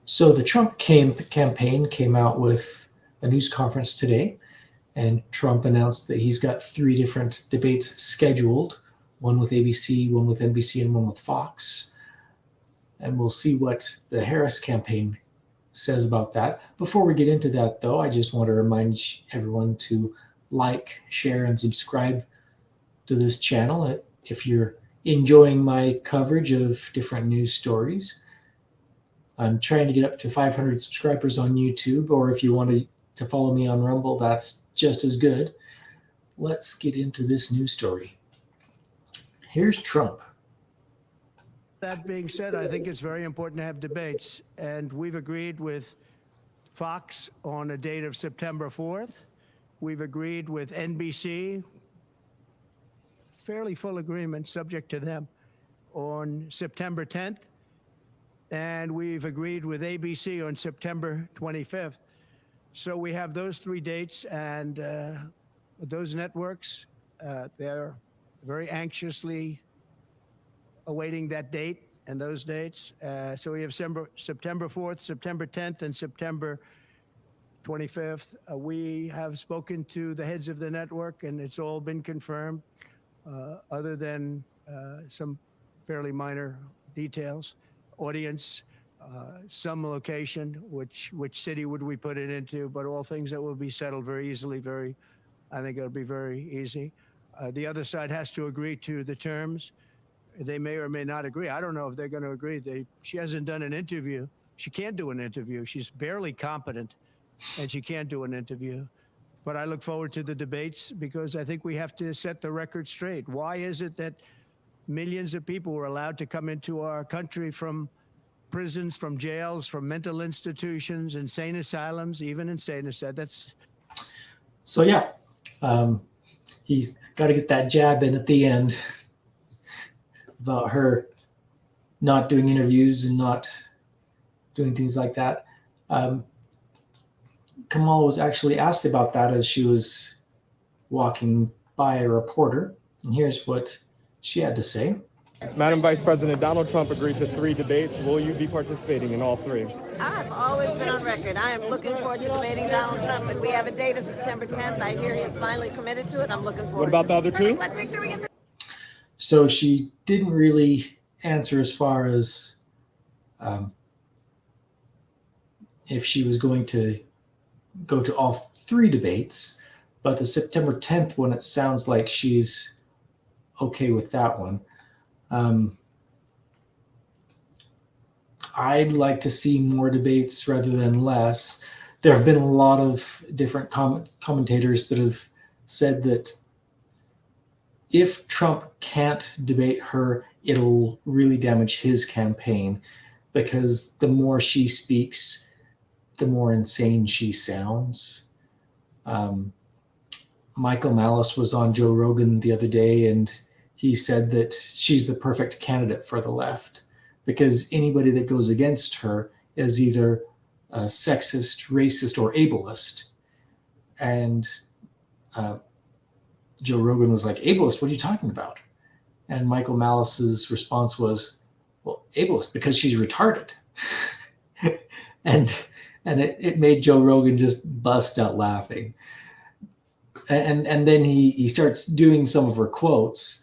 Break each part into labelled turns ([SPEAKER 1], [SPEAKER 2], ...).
[SPEAKER 1] So the Trump campaign came out with a news conference today, and Trump announced that he's got three different debates scheduled, one with ABC, one with NBC, and one with Fox. And we'll see what the Harris campaign says about that. Before we get into that, though, I just want to remind everyone to like, share, and subscribe to this channel if you're enjoying my coverage of different news stories. I'm trying to get up to 500 subscribers on YouTube, or if you want to follow me on Rumble, that's just as good. Let's get into this news story. Here's Trump.
[SPEAKER 2] That being said, I think it's very important to have debates, and we've agreed with Fox on a date of September 4th. We've agreed with NBC, fairly full agreement, subject to them, on September 10th. And we've agreed with ABC on September 25th. So we have those three dates, and those networks, they're very anxiously awaiting that date and those dates. So we have September 4th, September 10th, and September 25th. We have spoken to the heads of the network, and it's all been confirmed, other than some fairly minor details. Audience, some location, which city would we put it into, but all things that will be settled very easily. I think it'll be very easy. The other side has to agree to the terms. They may or may not agree. I don't know if they're going to agree. She hasn't done an interview. She can't do an interview. She's barely competent, and she can't do an interview. But I look forward to the debates because I think we have to set the record straight. Why is it that millions of people were allowed to come into our country from prisons, from jails, from mental institutions, insane asylums, even insane asylums? That's
[SPEAKER 1] so yeah. He's got to get that jab in at the end about her not doing interviews and not doing things like that. Kamala was actually asked about that as she was walking by a reporter, and here's what she had to say.
[SPEAKER 3] Madam Vice President, Donald Trump agreed to 3 debates. Will you be participating in all 3?
[SPEAKER 4] I've always been on record. I am looking forward to debating Donald Trump, and we have a date of September 10th. I hear he is finally committed to it. I'm looking forward.
[SPEAKER 3] What about the other 2?
[SPEAKER 4] Let's make sure we get.
[SPEAKER 1] So she didn't really answer as far as if she was going to go to all 3 debates, but the September 10th one, it sounds like she's okay with that one. I'd like to see more debates rather than less. There have been a lot of different commentators that have said that if Trump can't debate her, it'll really damage his campaign, because the more she speaks, the more insane she sounds. Michael Malice was on Joe Rogan the other day, and he said that she's the perfect candidate for the left, because anybody that goes against her is either a sexist, racist, or ableist. And Joe Rogan was like, ableist, what are you talking about? And Michael Malice's response was, well, ableist, because she's retarded. and it made Joe Rogan just bust out laughing. And then he starts doing some of her quotes.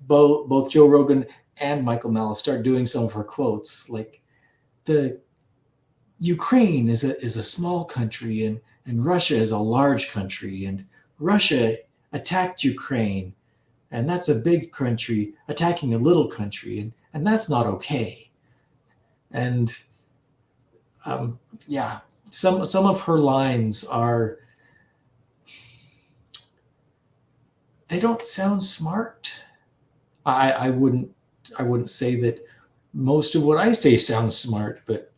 [SPEAKER 1] Both Joe Rogan and Michael Malice start doing some of her quotes, like the Ukraine is a small country, and Russia is a large country, and Russia attacked Ukraine, and that's a big country attacking a little country, and that's not okay. And some of her lines they don't sound smart. I wouldn't say that most of what I say sounds smart, but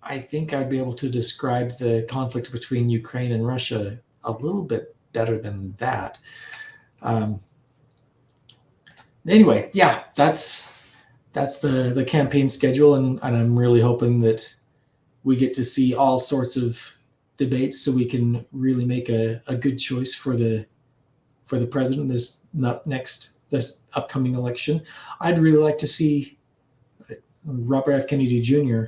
[SPEAKER 1] I think I'd be able to describe the conflict between Ukraine and Russia a little bit better than that. Anyway, yeah, that's the campaign schedule, and I'm really hoping that we get to see all sorts of debates so we can really make a good choice for the president this upcoming election. I'd really like to see Robert F. Kennedy Jr.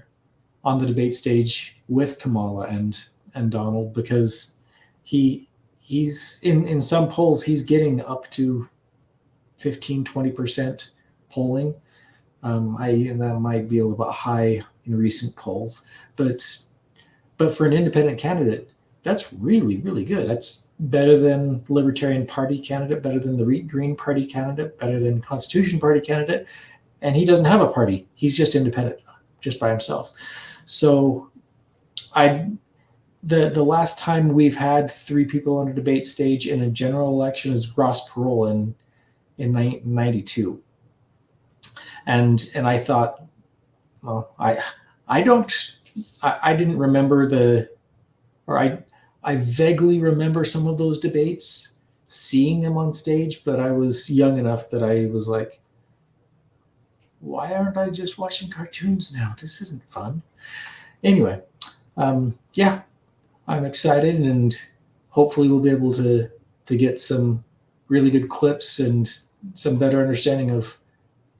[SPEAKER 1] on the debate stage with Kamala and Donald, because he's in some polls he's getting up to 15-20% polling. And that might be a little bit high in recent polls, but for an independent candidate, that's really, really good. That's better than Libertarian Party candidate, better than the Green Party candidate, better than Constitution Party candidate. And he doesn't have a party. He's just independent, just by himself. So the last time we've had three people on a debate stage in a general election is Ross Perot in 92. And I thought, well, I didn't remember I vaguely remember some of those debates, seeing them on stage, but I was young enough that I was like, why aren't I just watching cartoons now? This isn't fun. Anyway, yeah, I'm excited, and hopefully we'll be able to get some really good clips and some better understanding of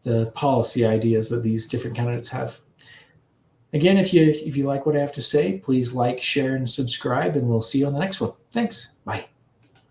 [SPEAKER 1] the policy ideas that these different candidates have. Again, if you like what I have to say, please like, share, and subscribe, and we'll see you on the next one. Thanks. Bye.